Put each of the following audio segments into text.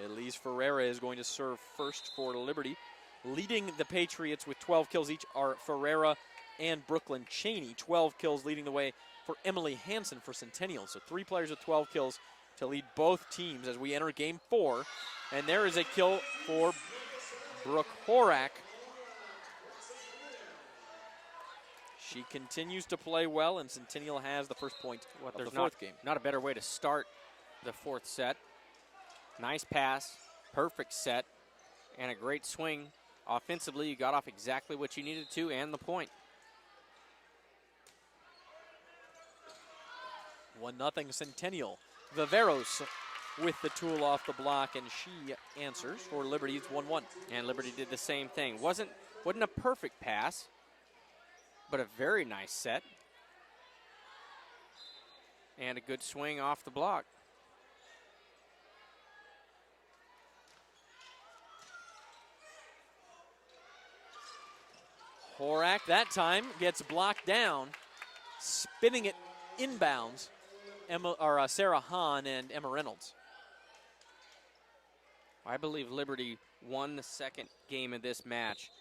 Elise Ferreira is going to serve first for Liberty. Leading the Patriots with 12 kills each are Ferreira and Brooklyn Cheney. 12 kills leading the way for Emily Hansen for Centennial. So 3 players with 12 kills to lead both teams as we enter game 4. And there is a kill for Brooke Horak. She continues to play well, and Centennial has the first point of the fourth game. Not a better way to start the fourth set. Nice pass, perfect set, and a great swing. Offensively, you got off exactly what you needed to, and the point. 1-0 Centennial. Viveros with the tool off the block, and she answers for Liberty. It's 1-1. And Liberty did the same thing. Wasn't a perfect pass, but a very nice set. And a good swing off the block. Horak that time gets blocked down, spinning it inbounds. Sarah Hahn and Emma Reynolds. I believe Liberty won the second game of this match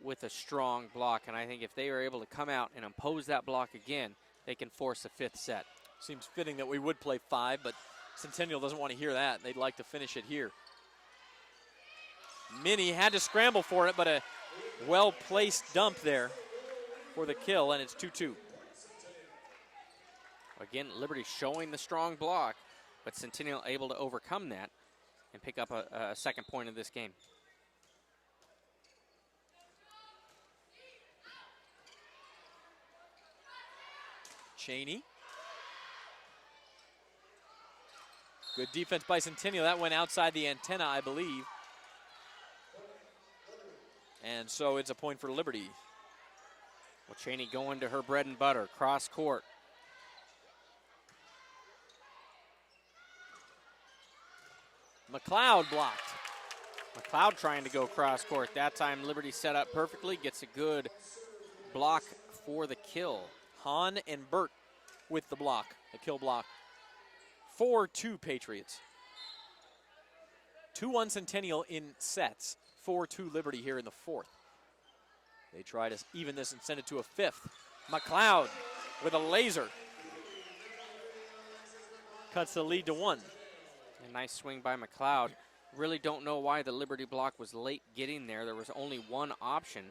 with a strong block, and I think if they are able to come out and impose that block again, they can force a fifth set. Seems fitting that we would play 5, but Centennial doesn't want to hear that. They'd like to finish it here. Minnie had to scramble for it, but a well-placed dump there for the kill, and it's 2-2. Again, Liberty showing the strong block, but Centennial able to overcome that and pick up a second point of this game. Cheney. Good defense by Centennial. That went outside the antenna, I believe. And so it's a point for Liberty. Well, Cheney going to her bread and butter, cross court. McLeod blocked. McLeod trying to go cross court. That time Liberty set up perfectly, gets a good block for the kill. Hahn and Burt with the block, the kill block. 4-2 Patriots. 2-1 Centennial in sets. 4-2 Liberty here in the fourth. They try to even this and send it to a fifth. McLeod with a laser. Cuts the lead to 1. A nice swing by McLeod. Really don't know why the Liberty block was late getting there. There was only one option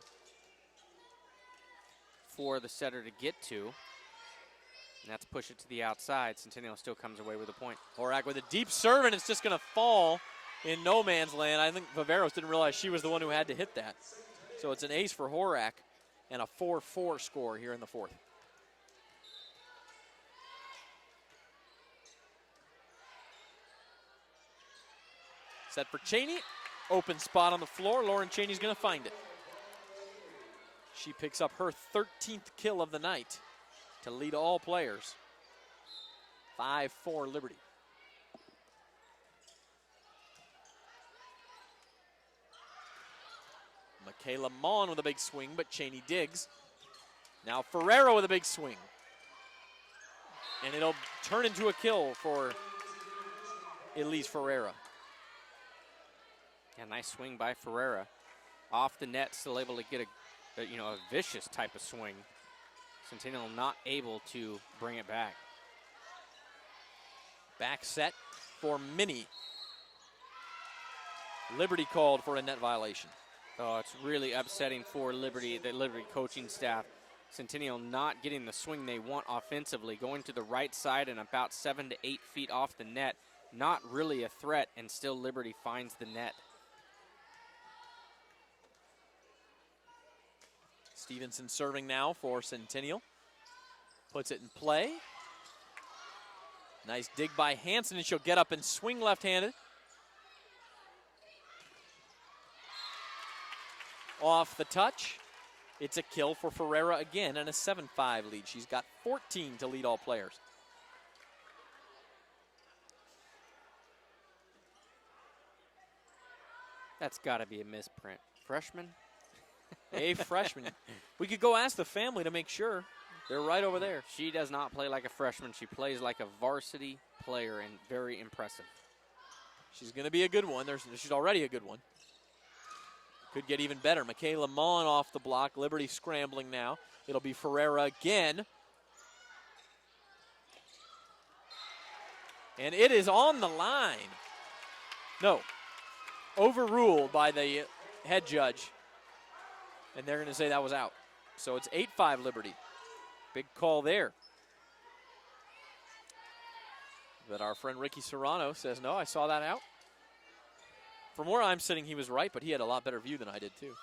for the setter to get to, and that's push it to the outside. Centennial still comes away with a point. Horak with a deep serve, and it's just going to fall in no man's land. I think Viveros didn't realize she was the one who had to hit that. So it's an ace for Horak and a 4-4 score here in the fourth. Set for Cheney. Open spot on the floor. Lauren Cheney's going to find it. She picks up her 13th kill of the night to lead all players. 5-4 Liberty. Michaela Mon with a big swing, but Cheney digs. Now Ferreira with a big swing. And it'll turn into a kill for Elise Ferreira. Yeah, nice swing by Ferreira. Off the net, still able to get a vicious type of swing. Centennial not able to bring it back. Back set for Minnie. Liberty called for a net violation. Oh, it's really upsetting for Liberty, the Liberty coaching staff. Centennial not getting the swing they want offensively, going to the right side and about 7 to 8 feet off the net. Not really a threat, and still Liberty finds the net. Stevenson serving now for Centennial. Puts it in play. Nice dig by Hansen, and she'll get up and swing left-handed. Off the touch. It's a kill for Ferreira again and a 7-5 lead. She's got 14 to lead all players. That's got to be a misprint. Freshman? A freshman. We could go ask the family to make sure. They're right over there. She does not play like a freshman. She plays like a varsity player and very impressive. She's going to be a good one. She's already a good one. Could get even better. Michaela Mon off the block. Liberty scrambling now. It'll be Ferreira again. And it is on the line. No. Overruled by the head judge. And they're going to say that was out. So it's 8-5 Liberty. Big call there. But our friend Ricky Serrano says, no, I saw that out. From where I'm sitting, he was right, but he had a lot better view than I did, too.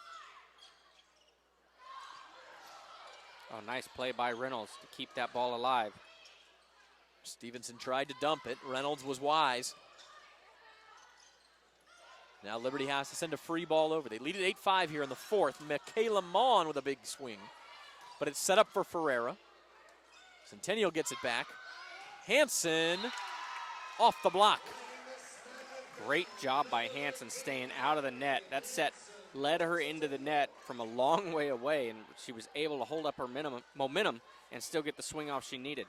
Oh, nice play by Reynolds to keep that ball alive. Stevenson tried to dump it. Reynolds was wise. Now Liberty has to send a free ball over. They lead at 8-5 here in the fourth. Michaela Mon with a big swing. But it's set up for Ferreira. Centennial gets it back. Hansen off the block. Great job by Hansen staying out of the net. That set led her into the net from a long way away, and she was able to hold up her momentum and still get the swing off she needed.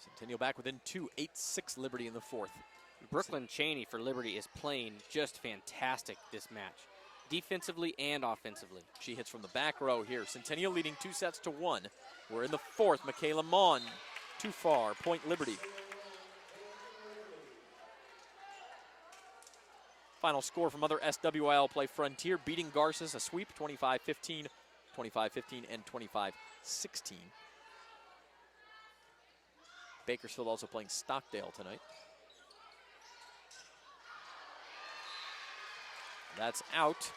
Centennial back within 2, 8-6 Liberty in the fourth. Brooklyn Cheney for Liberty is playing just fantastic this match, defensively and offensively. She hits from the back row here. Centennial leading 2-1. We're in the fourth. Michaela Mon, too far. Point Liberty. Final score from other SWIL play. Frontier beating Garces, a sweep, 25-15, 25-15, and 25-16. Bakersfield also playing Stockdale tonight. That's out.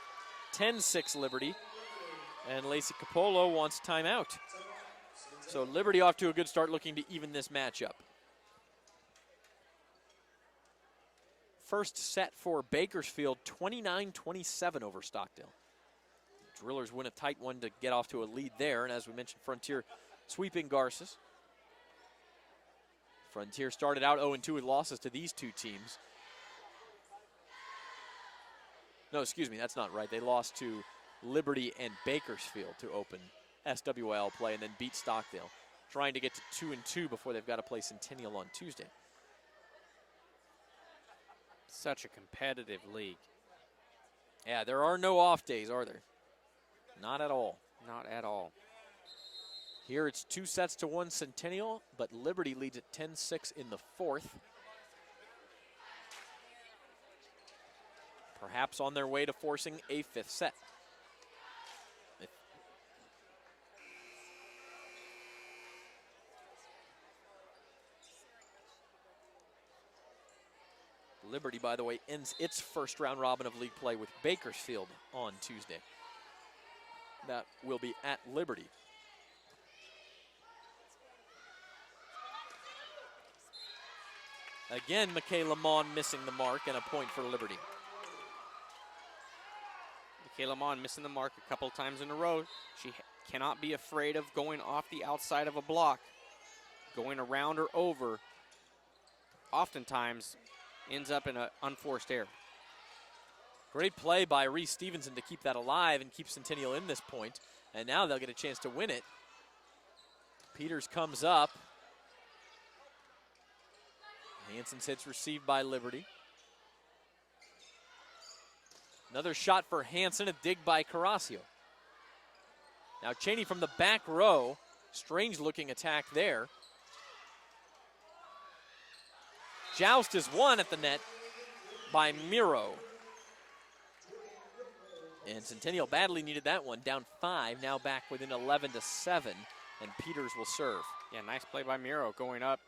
10-6 Liberty. And Lacey Capolo wants timeout. So Liberty off to a good start, looking to even this matchup. First set for Bakersfield, 29-27 over Stockdale. Drillers win a tight one to get off to a lead there. And as we mentioned, Frontier sweeping Garces. Frontier started out 0-2 with losses to these two teams. No, excuse me, that's not right. They lost to Liberty and Bakersfield to open SWIL play and then beat Stockdale. Trying to get to 2-2 before they've got to play Centennial on Tuesday. Such a competitive league. Yeah, there are no off days, are there? Not at all. Not at all. Here it's 2-1 Centennial, but Liberty leads at 10-6 in the fourth. Perhaps on their way to forcing a fifth set. Liberty, by the way, ends its first round robin of league play with Bakersfield on Tuesday. That will be at Liberty. Again, Michaela Mon missing the mark and a point for Liberty. Michaela Mon missing the mark a couple times in a row. She cannot be afraid of going off the outside of a block. Going around or over oftentimes ends up in an unforced error. Great play by Reese Stevenson to keep that alive and keep Centennial in this point. And now they'll get a chance to win it. Peters comes up. Hansen's hits received by Liberty. Another shot for Hansen, a dig by Carrasio. Now Cheney from the back row. Strange looking attack there. Joust is won at the net by Miro. And Centennial badly needed that one, down 5, now back within 11-7, and Peters will serve. Yeah, nice play by Miro, going up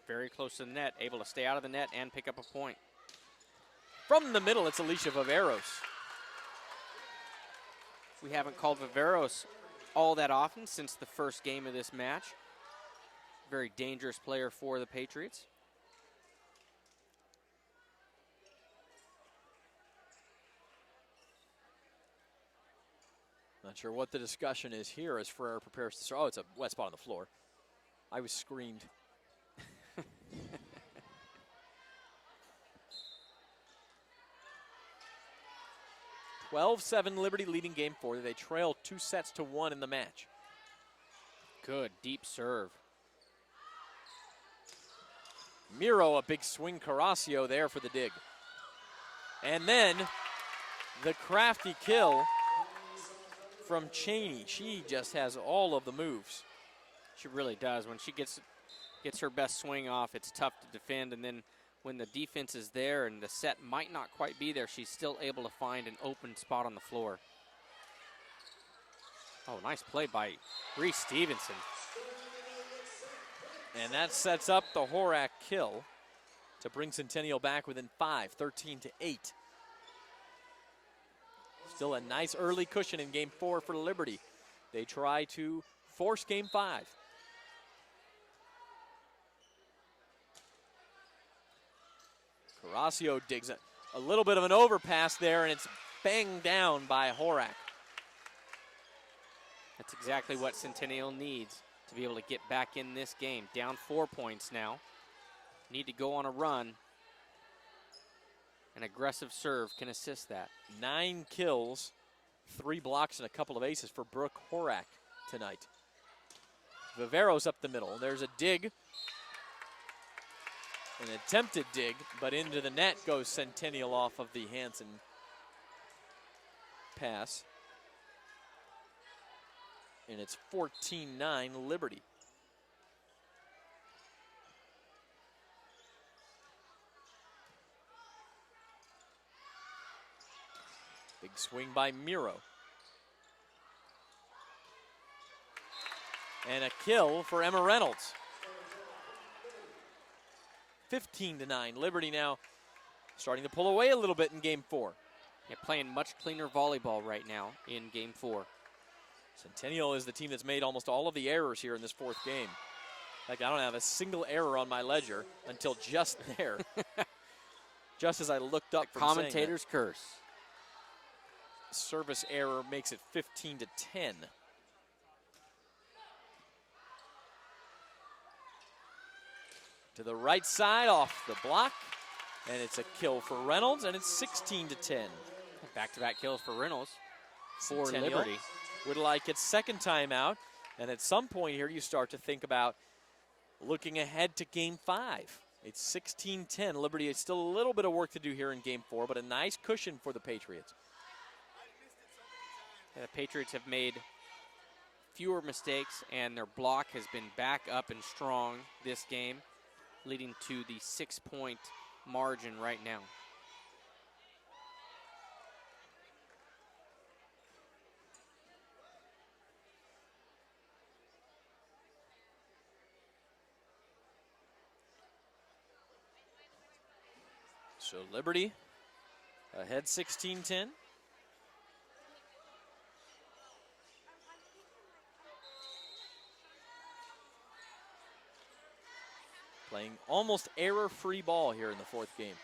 very close to the net, able to stay out of the net and pick up a point. From the middle, it's Alicia Viveros. We haven't called Viveros all that often since the first game of this match. Very dangerous player for the Patriots. Not sure what the discussion is here as Ferrer prepares to serve. Oh, it's a wet spot on the floor. I was screened. 12-7 Liberty leading game 4. They trail 2-1 in the match. Good deep serve. Miro, a big swing. Carrasco there for the dig. And then the crafty kill from Cheney. She just has all of the moves. She really does. When she gets her best swing off, it's tough to defend. And then when the defense is there and the set might not quite be there, she's still able to find an open spot on the floor. Oh, nice play by Reese Stevenson. And that sets up the Horak kill to bring Centennial back within 5, 13-8. Still a nice early cushion in game 4 for Liberty. They try to force game 5. Carrasco digs a little bit of an overpass there, and it's banged down by Horak. That's exactly what Centennial needs to be able to get back in this game. Down 4 points now. Need to go on a run. An aggressive serve can assist that. 9 kills, 3 blocks, and a couple of aces for Brooke Horak tonight. Viveros up the middle. There's a dig. An attempted dig, but into the net goes Centennial off of the Hansen pass. And it's 14-9 Liberty. Big swing by Miro. And a kill for Emma Reynolds. 15-9. Liberty now starting to pull away a little bit in game 4. Yeah, playing much cleaner volleyball right now in game 4. Centennial is the team that's made almost all of the errors here in this 4th game. Like, I don't have a single error on my ledger until just there. Just as I looked up from Commentator's curse. Service error makes it 15-10. To the right side off the block, and it's a kill for Reynolds, and it's 16-10. Back-to-back kills for Reynolds for Centennial Liberty. Would like its second timeout, and at some point here you start to think about looking ahead to game 5. It's 16-10. Liberty has still a little bit of work to do here in game 4, but a nice cushion for the Patriots. And the Patriots have made fewer mistakes, and their block has been back up and strong this game, leading to the 6-point margin right now. So Liberty ahead 16-10. Playing almost error-free ball here in the 4th game.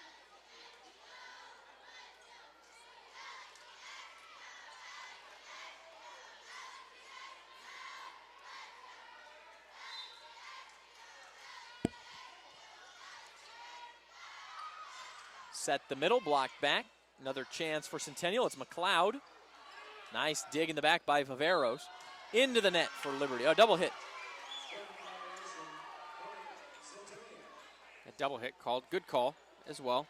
Set the middle, blocked back. Another chance for Centennial. It's McLeod. Nice dig in the back by Viveros. Into the net for Liberty. A double hit. A double hit called. Good call as well.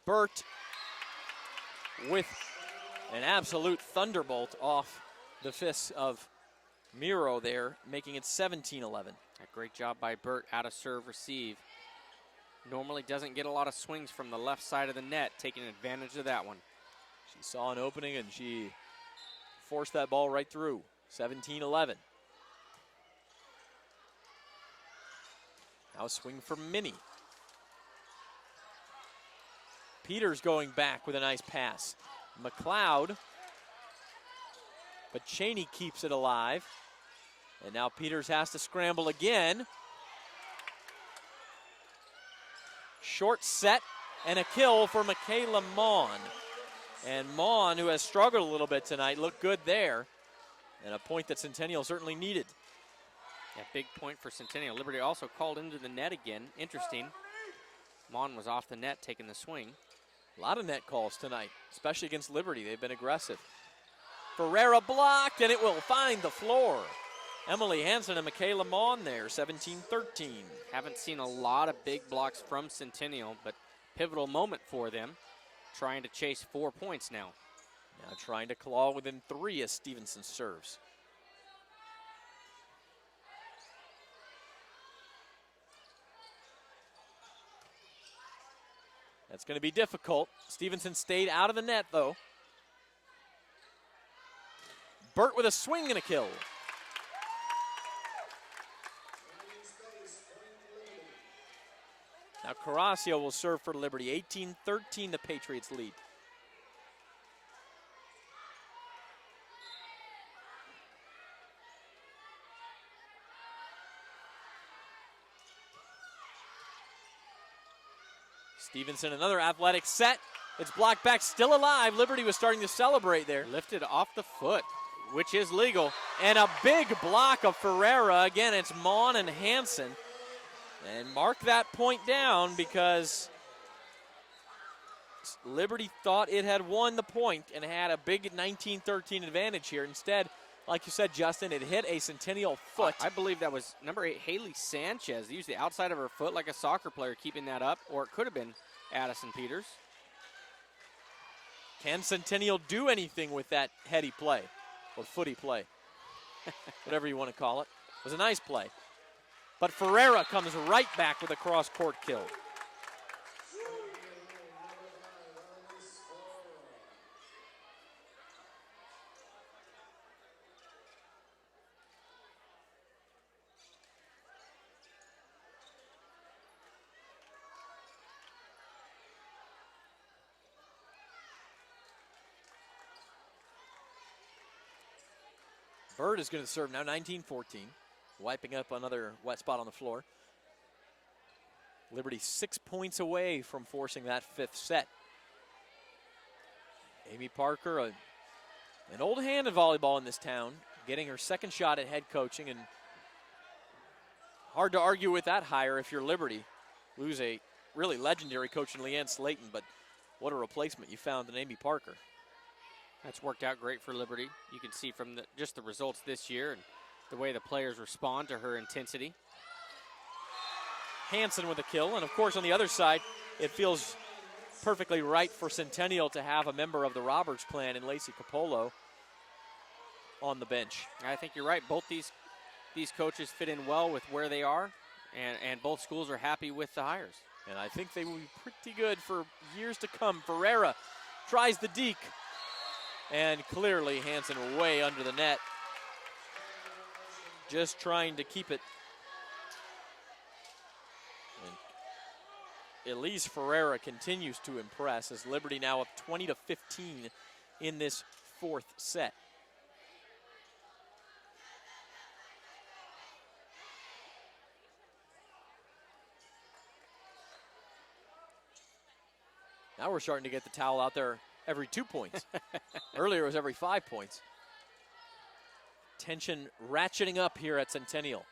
Burt with an absolute thunderbolt off the fists of Miro there, making it 17-11. A great job by Burt out of serve receive. Normally doesn't get a lot of swings from the left side of the net, taking advantage of that one. She saw an opening and she forced that ball right through. 17-11. Now a swing for Minnie. Peters going back with a nice pass. McLeod, but Cheney keeps it alive. And now Peters has to scramble again. Short set and a kill for Michaela Mon. And Mon, who has struggled a little bit tonight, looked good there. And a point that Centennial certainly needed. Yeah, big point for Centennial. Liberty also called into the net again. Interesting. Mon was off the net taking the swing. A lot of net calls tonight, especially against Liberty. They've been aggressive. Ferreira blocked, and it will find the floor. Emily Hansen and Michaela Mon there, 17-13. Haven't seen a lot of big blocks from Centennial, but pivotal moment for them, trying to chase 4 points now. Now trying to claw within 3 as Stevenson serves. That's going to be difficult. Stevenson stayed out of the net, though. Burt with a swing and a kill. Now Carrasio will serve for Liberty. 18-13, the Patriots lead. Stevenson, another athletic set. It's blocked back, still alive. Liberty was starting to celebrate there. Lifted off the foot, which is legal. And a big block of Ferreira. Again, it's Mon and Hansen. And mark that point down because Liberty thought it had won the point and had a big 19-13 advantage here. Instead, like you said, Justin, it hit a Centennial foot. I believe that was number 8, Haley Sanchez. Used the outside of her foot like a soccer player, keeping that up, or it could have been Addison Peters. Can Centennial do anything with that heady play or footy play? Whatever you want to call it. It was a nice play. But Ferreira comes right back with a cross-court kill. Bird is going to serve now, 19-14. Wiping up another wet spot on the floor. Liberty 6 points away from forcing that 5th set. Amy Parker, an old hand in volleyball in this town, getting her second shot at head coaching, and hard to argue with that hire if you're Liberty. Lose a really legendary coach in Leanne Slayton, but what a replacement you found in Amy Parker. That's worked out great for Liberty. You can see from just the results this year and the way the players respond to her intensity. Hansen with a kill, and of course on the other side, it feels perfectly right for Centennial to have a member of the Roberts clan in Lacey Capolo on the bench. I think you're right. Both these coaches fit in well with where they are, and both schools are happy with the hires. And I think they will be pretty good for years to come. Ferreira tries the deke, and clearly Hansen way under the net. Just trying to keep it. And Elise Ferreira continues to impress as Liberty now up 20-15 in this 4th set. Now we're starting to get the towel out there every 2 points. Earlier it was every 5 points. Tension ratcheting up here at Centennial.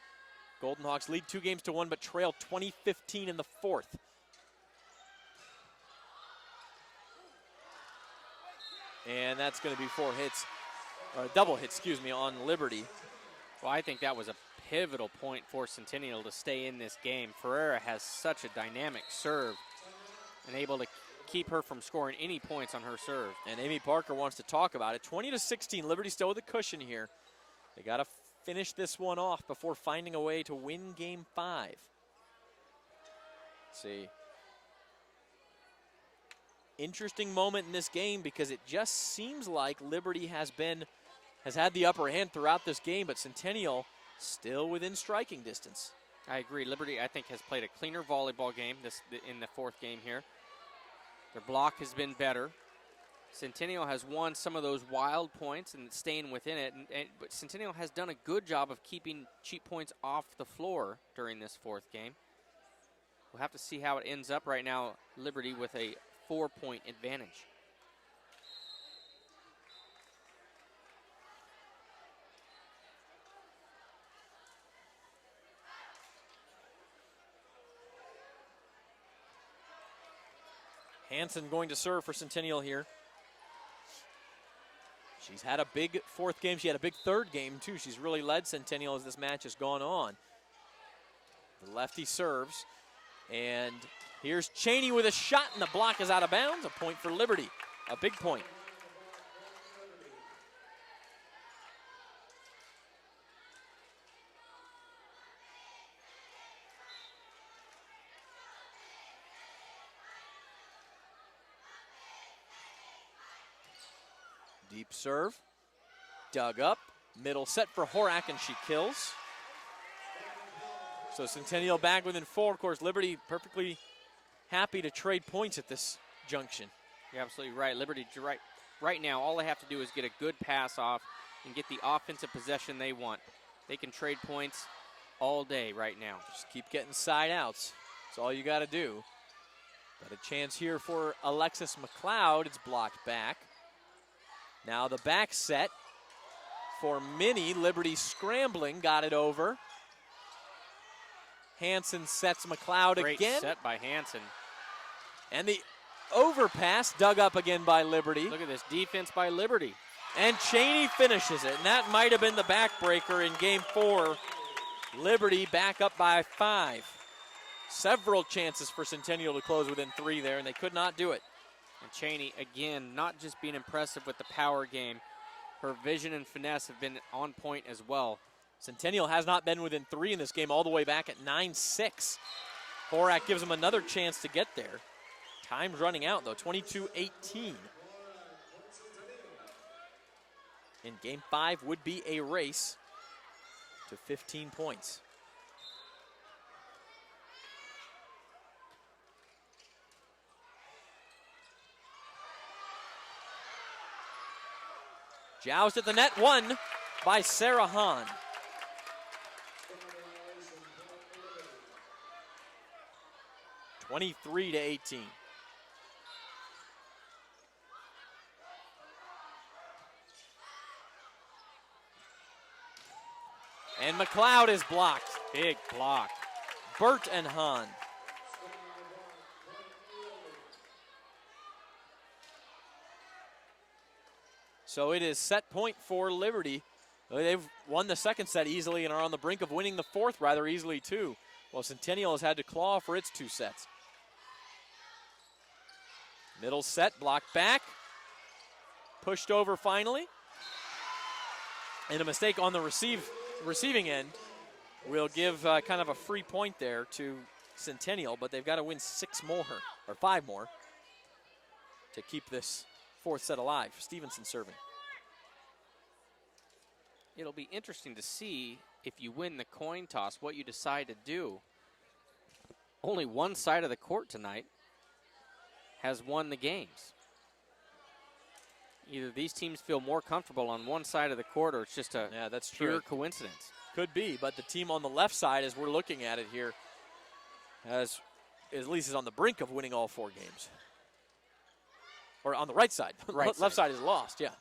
Golden Hawks lead 2-1 but trail 20-15 in the 4th. And that's going to be 4 hits, or a double hit, excuse me, on Liberty. Well, I think that was a pivotal point for Centennial to stay in this game. Ferreira has such a dynamic serve and able to keep her from scoring any points on her serve. And Amy Parker wants to talk about it. 20-16, Liberty still with a cushion here. They got to finish this one off before finding a way to win game 5. Let's see. Interesting moment in this game because it just seems like Liberty has had the upper hand throughout this game, but Centennial still within striking distance. I agree. Liberty, I think, has played a cleaner volleyball game in the 4th game here. Their block has been better. Centennial has won some of those wild points and staying within it, but Centennial has done a good job of keeping cheap points off the floor during this 4th game. We'll have to see how it ends up. Right now, Liberty with a 4-point advantage. Hansen going to serve for Centennial here. She's had a big fourth game. She had a big third game, too. She's really led Centennial as this match has gone on. The lefty serves. And here's Cheney with a shot, and the block is out of bounds. A point for Liberty. A big point. Deep serve, dug up, middle set for Horak, and she kills. So Centennial back within 4. Of course, Liberty perfectly happy to trade points at this junction. You're absolutely right. Liberty, right now, all they have to do is get a good pass off and get the offensive possession they want. They can trade points all day right now. Just keep getting side outs. That's all you got to do. Got a chance here for Alexis McLeod. It's blocked back. Now the back set for Minnie. Liberty scrambling, got it over. Hansen sets McLeod again. Great set by Hansen. And the overpass dug up again by Liberty. Look at this defense by Liberty. And Cheney finishes it. And that might have been the backbreaker in game 4. Liberty back up by 5. Several chances for Centennial to close within 3 there, and they could not do it. And Cheney, again, not just being impressive with the power game. Her vision and finesse have been on point as well. Centennial has not been within 3 in this game all the way back at 9-6. Horak gives them another chance to get there. Time's running out, though, 22-18. In game 5 would be a race to 15 points. Joust at the net, won by Sarah Hahn. (23-18). And McLeod is blocked. Big block. Burt and Hahn. So it is set point for Liberty. They've won the second set easily and are on the brink of winning the fourth rather easily too. Well, Centennial has had to claw for its 2 sets. Middle set, blocked back. Pushed over finally. And a mistake on the receiving end will give kind of a free point there to Centennial, but they've got to win 6 more, or 5 more, to keep this fourth set alive. Stevenson serving. It'll be interesting to see if you win the coin toss, what you decide to do. Only one side of the court tonight has won the games. Either these teams feel more comfortable on one side of the court or it's just a that's pure true. Coincidence. Could be, but the team on the left side, as we're looking at it here, has at least is on the brink of winning all 4 games. Or on the right side. Left side is lost, yeah.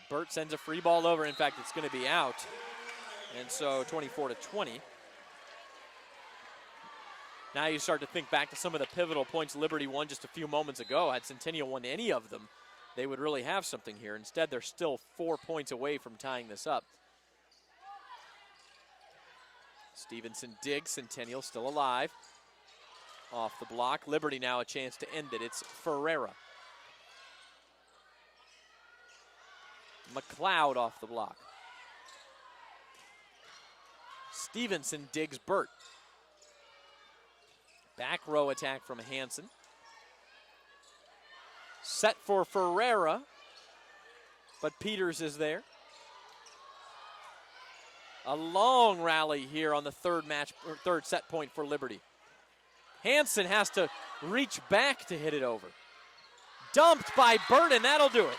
Burt sends a free ball over. In fact, it's going to be out. And so 24-20. Now you start to think back to some of the pivotal points Liberty won just a few moments ago. Had Centennial won any of them, they would really have something here. Instead, they're still 4 points away from tying this up. Stevenson digs. Centennial still alive. Off the block. Liberty now a chance to end it. It's Ferreira. McLeod off the block. Stevenson digs Burt. Back row attack from Hansen. Set for Ferreira, but Peters is there. A long rally here on the third set point for Liberty. Hansen has to reach back to hit it over. Dumped by Burt, and that'll do it.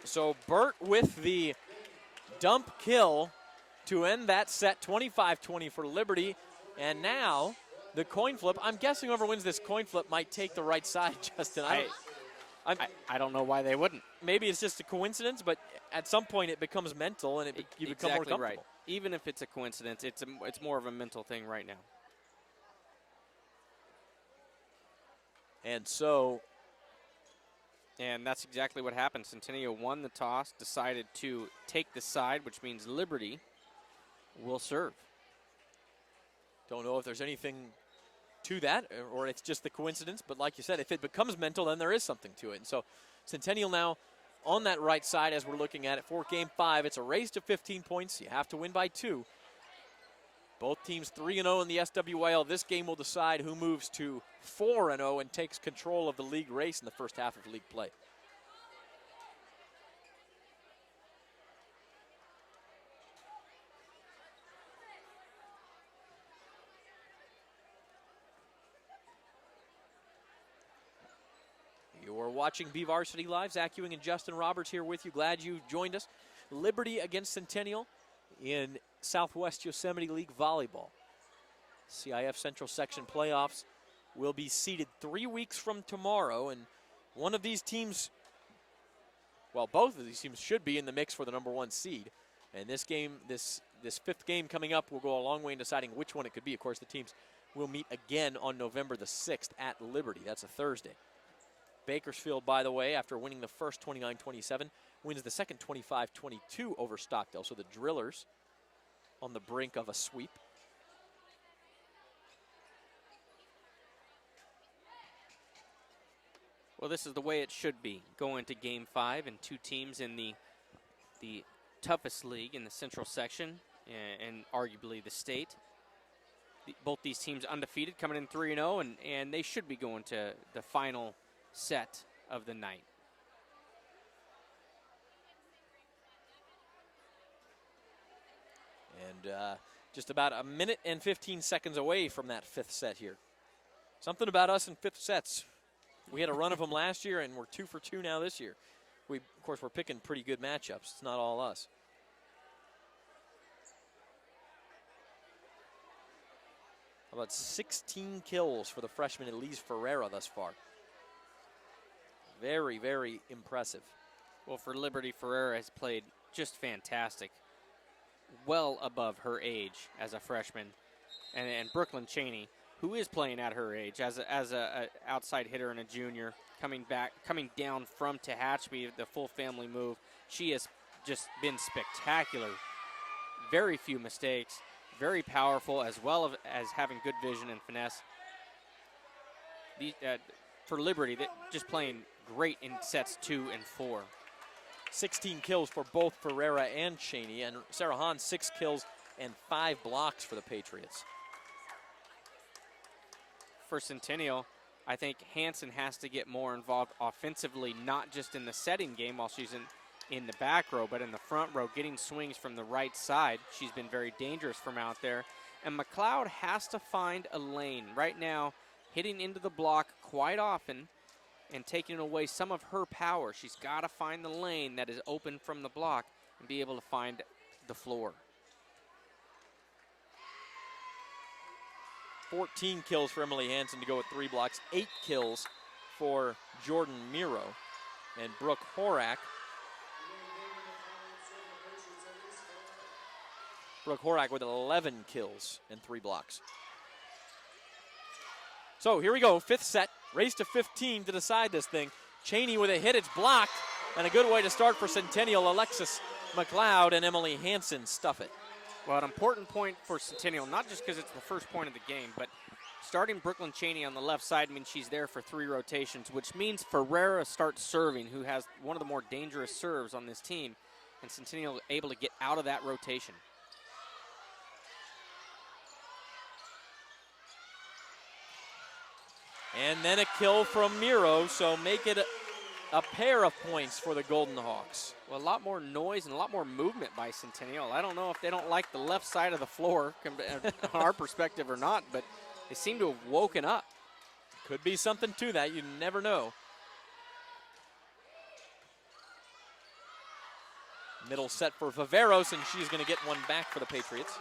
So Burt with the dump kill to end that set, 25-20 for Liberty. And now the coin flip. I'm guessing whoever wins this coin flip might take the right side, Justin. I don't know why they wouldn't. Maybe it's just a coincidence, but at some point it becomes mental and you become more comfortable. Right. even if it's a coincidence, it's more of a mental thing right now. And so, and that's exactly what happened. Centennial won the toss, decided to take the side, which means Liberty will serve. Don't know if there's anything to that, or it's just the coincidence, but like you said, if it becomes mental, then there is something to it. And so Centennial now on that right side as we're looking at it for Game 5. It's a race to 15 points. You have to win by 2. Both teams 3-0 in the SWYL. This game will decide who moves to 4-0 and takes control of the league race in the first half of league play. You're watching BVarsity Live. Zach Ewing and Justin Roberts here with you. Glad you joined us. Liberty against Centennial in Southwest Yosemite League volleyball. CIF Central Section playoffs will be seeded 3 weeks from tomorrow, and one of these teams, well, both of these teams should be in the mix for the number 1 seed. And this game, this 5th game coming up will go a long way in deciding which one it could be. Of course, the teams will meet again on November the 6th at Liberty. That's a Thursday. Bakersfield, by the way, after winning the first 29-27, wins the second 25-22 over Stockdale. So the Drillers on the brink of a sweep. Well, this is the way it should be. Going to Game 5 and 2 teams in the toughest league in the Central Section and arguably the state. Both these teams undefeated, coming in 3-0, and they should be going to the final set of the night. And just about a minute and 15 seconds away from that 5th set here. Something about us in 5th sets. We had a run of them last year, and we're 2 for 2 now this year. Of course, we're picking pretty good matchups. It's not all us. About 16 kills for the freshman Elise Ferreira thus far. Very, very impressive. Well, for Liberty, Ferreira has played just fantastic. Well above her age as a freshman. And Brooklyn Cheney, who is playing at her age as a outside hitter and a junior, coming down from Tehachapi, the full family move. She has just been spectacular. Very few mistakes, very powerful, as well as having good vision and finesse. For Liberty, just playing great in sets 2 and 4. 16 kills for both Ferreira and Cheney, and Sarah Hahn 6 kills and 5 blocks for the Patriots. For Centennial, I think Hansen has to get more involved offensively, not just in the setting game while she's in the back row, but in the front row, getting swings from the right side. She's been very dangerous from out there. And McLeod has to find a lane. Right now, hitting into the block quite often and taking away some of her power. She's got to find the lane that is open from the block and be able to find the floor. 14 kills for Emily Hansen to go with 3 blocks. 8 kills for Jordan Miro. And Brooke Horak. Brooke Horak with 11 kills and 3 blocks. So here we go, 5th set. Race to 15 to decide this thing. Cheney with a hit, it's blocked. And a good way to start for Centennial. Alexis McLeod and Emily Hansen stuff it. Well, an important point for Centennial, not just because it's the first point of the game, but starting Brooklyn Cheney on the left side means she's there for 3 rotations, which means Ferreira starts serving, who has one of the more dangerous serves on this team, and Centennial able to get out of that rotation. And then a kill from Miro, so make it a pair of points for the Golden Hawks. Well, a lot more noise and a lot more movement by Centennial. I don't know if they don't like the left side of the floor on our perspective or not, but they seem to have woken up. Could be something to that. You never know. Middle set for Viveros, and she's going to get one back for the Patriots.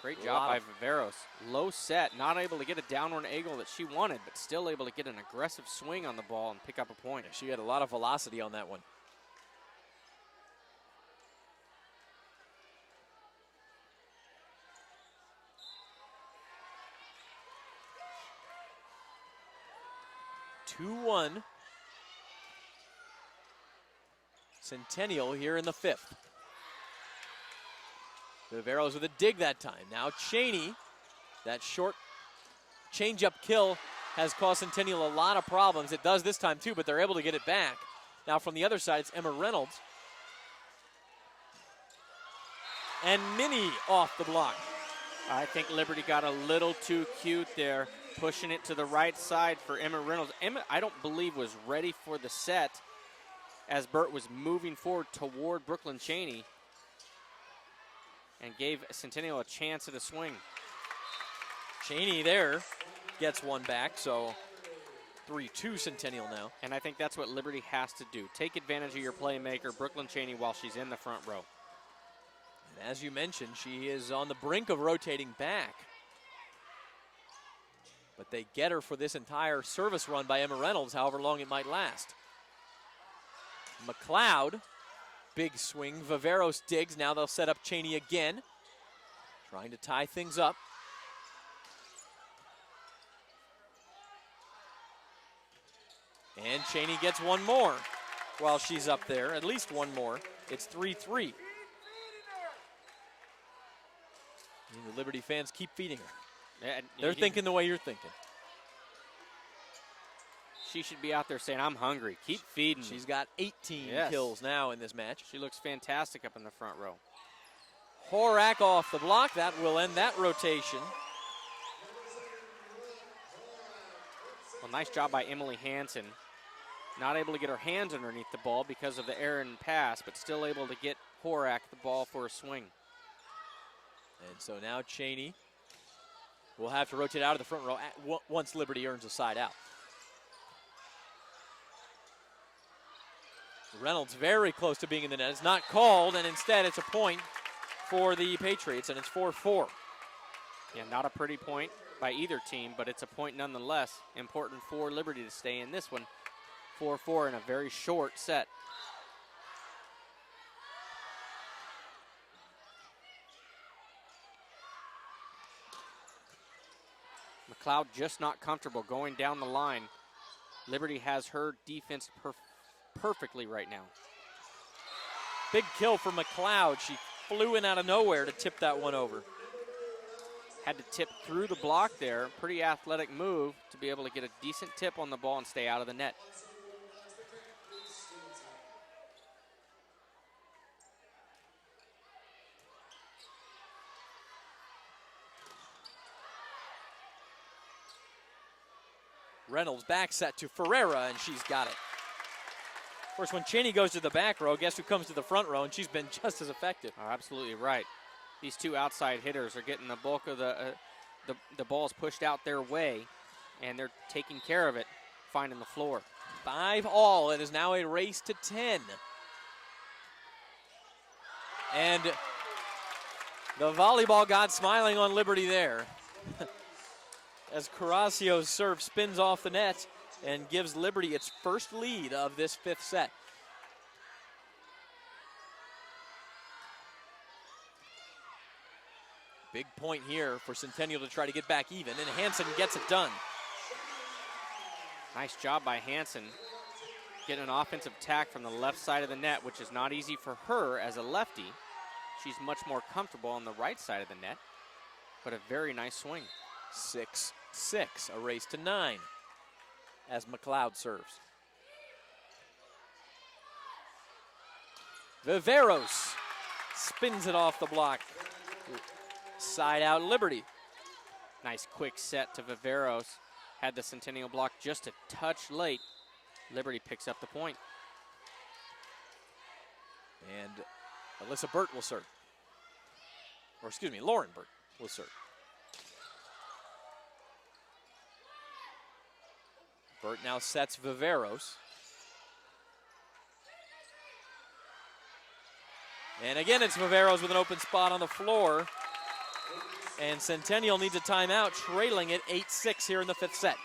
Great job by Viveros. Low set, not able to get a downward angle that she wanted, but still able to get an aggressive swing on the ball and pick up a point. She had a lot of velocity on that one. 2-1. Centennial here in the fifth. Viveros with a dig that time. Now Cheney, that short change-up kill has caused Centennial a lot of problems. It does this time too, but they're able to get it back. Now from the other side, it's Emma Reynolds. And Minnie off the block. I think Liberty got a little too cute there, pushing it to the right side for Emma Reynolds. Emma, I don't believe, was ready for the set as Burt was moving forward toward Brooklyn Cheney and gave Centennial a chance at a swing. Cheney there gets one back, so 3-2 Centennial now. And I think that's what Liberty has to do. Take advantage of your playmaker, Brooklyn Cheney, while she's in the front row. And as you mentioned, she is on the brink of rotating back. But they get her for this entire service run by Emma Reynolds, however long it might last. McLeod, big swing. Viveros digs. Now they'll set up Cheney again, trying to tie things up. And Cheney gets one more while she's up there, at least one more. It's 3-3. And the Liberty fans keep feeding her. They're thinking the way you're thinking. She should be out there saying, I'm hungry. Keep feeding me. She's got 18 kills now in this match. She looks fantastic up in the front row. Horak off the block. That will end that rotation. Well, nice job by Emily Hansen. Not able to get her hands underneath the ball because of the errant pass, but still able to get Horak the ball for a swing. And so now Cheney will have to rotate out of the front row once Liberty earns a side out. Reynolds very close to being in the net. It's not called, and instead it's a point for the Patriots, and it's 4-4. Yeah, not a pretty point by either team, but it's a point nonetheless. Important for Liberty to stay in this one. 4-4 in a very short set. McLeod just not comfortable going down the line. Liberty has her defense perfectly right now. Big kill for McLeod. She flew in out of nowhere to tip that one over. Had to tip through the block there. Pretty athletic move to be able to get a decent tip on the ball and stay out of the net. Reynolds back set to Ferreira, and she's got it. Of course, when Cheney goes to the back row, guess who comes to the front row, and she's been just as effective. Oh, absolutely right. These two outside hitters are getting the bulk of the balls pushed out their way, and they're taking care of it, finding the floor. 5-all. It is now a race to 10. And the volleyball god smiling on Liberty there. As Carracio's serve spins off the net and gives Liberty its first lead of this fifth set. Big point here for Centennial to try to get back even, and Hansen gets it done. Nice job by Hansen getting an offensive attack from the left side of the net, which is not easy for her as a lefty. She's much more comfortable on the right side of the net, but a very nice swing. 6-6, a race to 9 as McLeod serves. Viveros spins it off the block. Side out Liberty. Nice quick set to Viveros. Had the Centennial block just a touch late. Liberty picks up the point. And Alyssa Burt will serve. Or excuse me, Lauren Burt will serve. Burt now sets Viveros. And again, it's Viveros with an open spot on the floor. And Centennial needs a timeout, trailing it 8-6 here in the fifth set.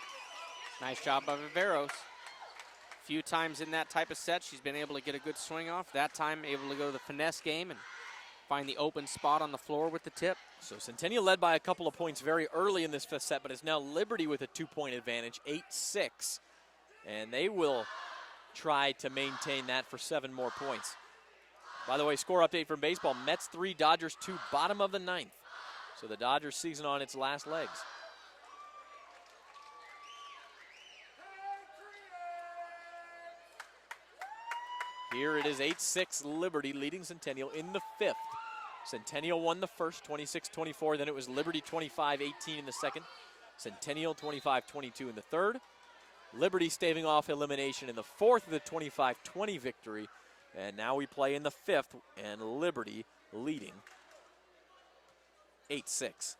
Nice job by Viveros. A few times in that type of set, she's been able to get a good swing off. That time, able to go to the finesse game and find the open spot on the floor with the tip. So Centennial led by a couple of points very early in this fifth set, but it's now Liberty with a 2-point advantage, 8-6. And they will try to maintain that for 7 more points. By the way, score update from baseball. Mets 3, Dodgers 2, bottom of the 9th. So the Dodgers season on its last legs. Here it is 8-6 Liberty leading Centennial in the 5th. Centennial won the first, 26-24. Then it was Liberty 25-18 in the second. Centennial 25-22 in the third. Liberty staving off elimination in the 4th of the 25-20 victory. And now we play in the 5th, and Liberty leading 8-6.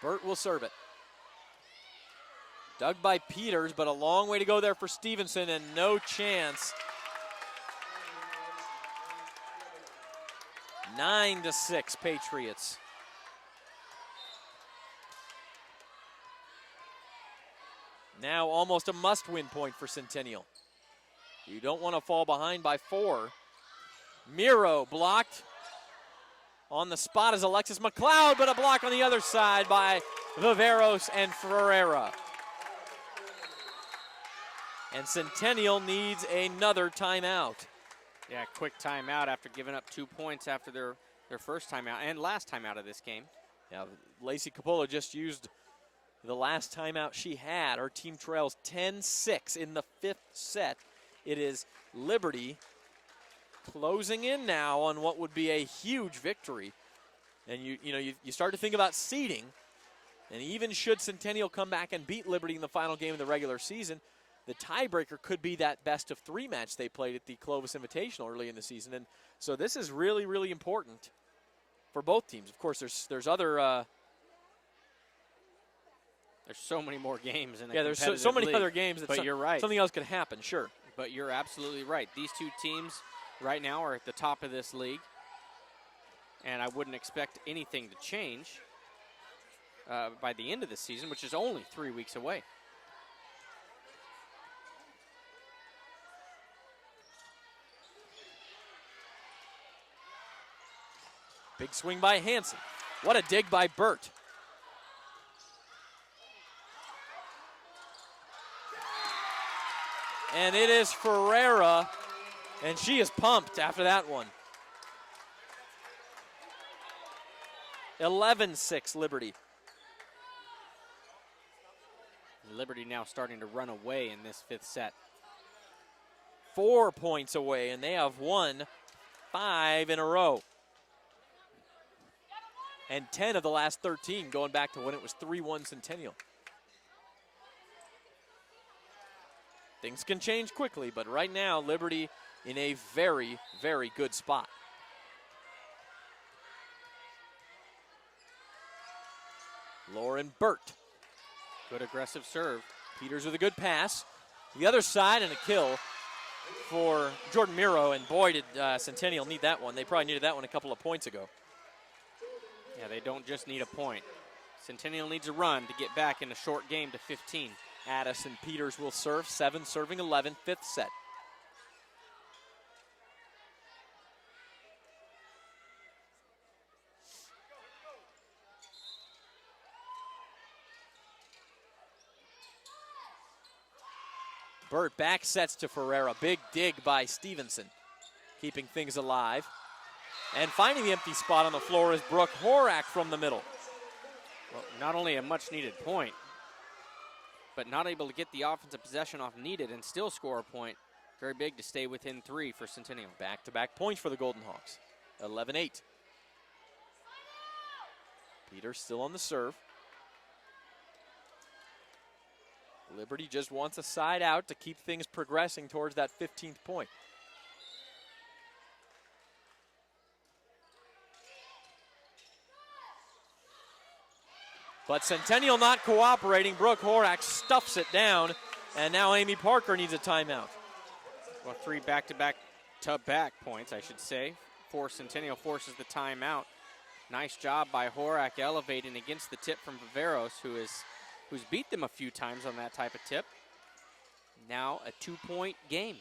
Burt will serve it. Dug by Peters, but a long way to go there for Stevenson, and no chance. 9-6 Patriots. Now almost a must-win point for Centennial. You don't want to fall behind by 4. Miro blocked. On the spot is Alexis McLeod, but a block on the other side by Viveros and Ferreira. And Centennial needs another timeout. Yeah, quick timeout after giving up 2 points after their first timeout and last timeout of this game. Yeah, Lacey Capolo just used the last timeout she had. Her team trails 10-6 in the 5th set. It is Liberty closing in now on what would be a huge victory. And you start to think about seeding. And even should Centennial come back and beat Liberty in the final game of the regular season, the tiebreaker could be that best-of-3 match they played at the Clovis Invitational early in the season. And so this is really, really important for both teams. Of course, there's other... There's so many more games in the there's so many league, other games that you're right. Something else could happen, sure. But you're absolutely right. These two teams right now are at the top of this league, and I wouldn't expect anything to change by the end of the season, which is only 3 weeks away. Big swing by Hansen. What a dig by Burt. And it is Ferreira, and she is pumped after that one. 11-6 Liberty. Liberty now starting to run away in this 5th set. 4 points away, and they have won 5 in a row. And 10 of the last 13 going back to when it was 3-1 Centennial. Things can change quickly, but right now, Liberty in a very, very good spot. Lauren Burt. Good aggressive serve. Peters with a good pass. The other side and a kill for Jordan Miro, and boy, did Centennial need that one. They probably needed that one a couple of points ago. Yeah, they don't just need a point. Centennial needs a run to get back in a short game to 15. Addison Peters will serve, 7 serving 11, 5th set. Burt back sets to Ferreira. Big dig by Stevenson, keeping things alive. And finding the empty spot on the floor is Brooke Horak from the middle. Well, not only a much-needed point, but not able to get the offensive possession off needed and still score a point. Very big to stay within 3 for Centennial. Back-to-back points for the Golden Hawks. 11-8. Peters still on the serve. Liberty just wants a side out to keep things progressing towards that 15th point. But Centennial not cooperating. Brooke Horak stuffs it down, and now Amy Parker needs a timeout. Well, 3 back-to-back points, I should say, for Centennial forces the timeout. Nice job by Horak elevating against the tip from Viveros, who's beat them a few times on that type of tip. Now a 2-point game.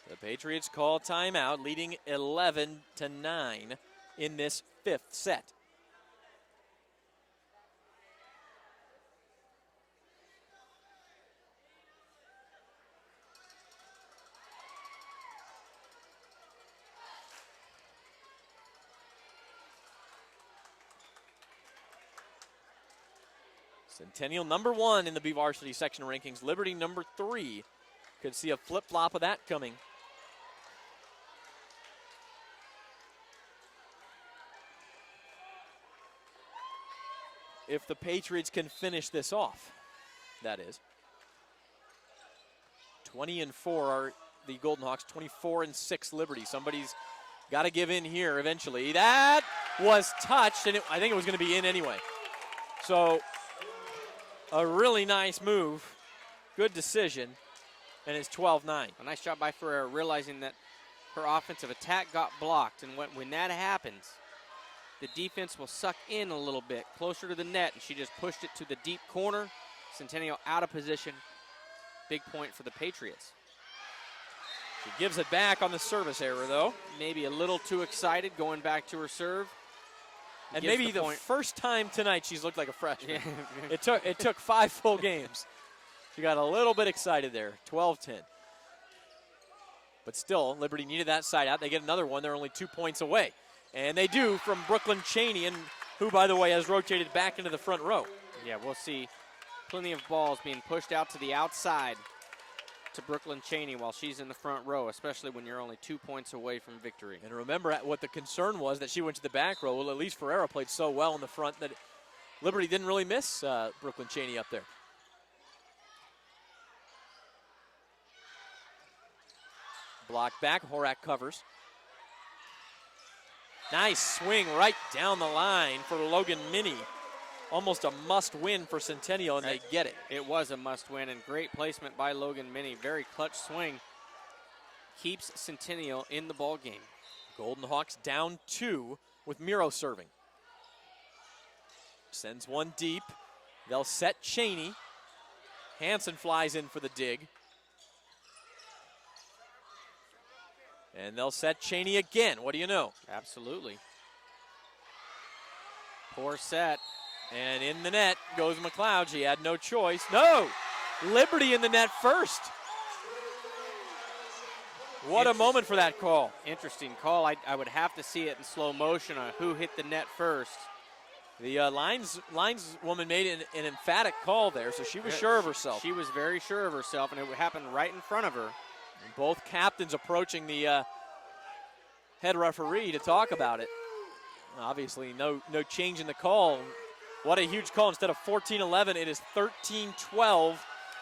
The Patriots call timeout, leading 11-9 in this 5th set. Centennial number 1 in the BVarsity section rankings. Liberty number 3. Could see a flip-flop of that coming. If the Patriots can finish this off, that is. 20-4 are the Golden Hawks, 24-6 Liberty. Somebody's got to give in here eventually. That was touched, and I think it was going to be in anyway. So a really nice move, good decision, and it's 12-9. A nice job by Ferreira, realizing that her offensive attack got blocked, and when that happens, the defense will suck in a little bit closer to the net, and she just pushed it to the deep corner. Centennial out of position. Big point for the Patriots. She gives it back on the service error, though. Maybe a little too excited going back to her serve. And maybe the first time tonight she's looked like a freshman. Yeah. It took 5 full games. She got a little bit excited there, 12-10. But still, Liberty needed that side out. They get another one. They're only 2 points away. And they do from Brooklyn Cheney, and who, by the way, has rotated back into the front row. Yeah, we'll see plenty of balls being pushed out to the outside to Brooklyn Cheney while she's in the front row, especially when you're only 2 points away from victory. And remember what the concern was, that she went to the back row. Well, at least Ferreira played so well in the front that Liberty didn't really miss Brooklyn Cheney up there. Block back, Horak covers. Nice swing right down the line for Logan Minnie. Almost a must-win for Centennial, and they get it. It was a must-win, and great placement by Logan Minnie. Very clutch swing. Keeps Centennial in the ball game. Golden Hawks down 2 with Miro serving. Sends one deep. They'll set Cheney. Hansen flies in for the dig. And they'll set Cheney again. What do you know? Absolutely. Poor set. And in the net goes McLeod. She had no choice. No! Liberty in the net first. What a moment for that call. Interesting call. I would have to see it in slow motion on who hit the net first. The lineswoman made an emphatic call there, so she was sure of herself. She was very sure of herself, and it happened right in front of her. And both captains approaching the head referee to talk about it. Obviously, no change in the call. What a huge call. Instead of 14-11, it is 13-12.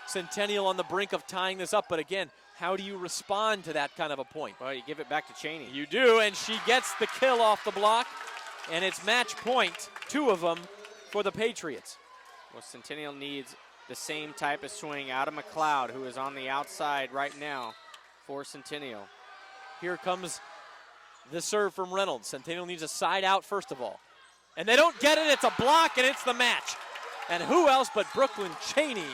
Centennial on the brink of tying this up. But again, how do you respond to that kind of a point? Well, you give it back to Cheney. You do, and she gets the kill off the block. And it's match point, 2 of them for the Patriots. Well, Centennial needs the same type of swing out of McLeod, who is on the outside right now for Centennial. Here comes the serve from Reynolds. Centennial needs a side out first of all. And they don't get it. It's a block, and it's the match. And who else but Brooklyn Cheney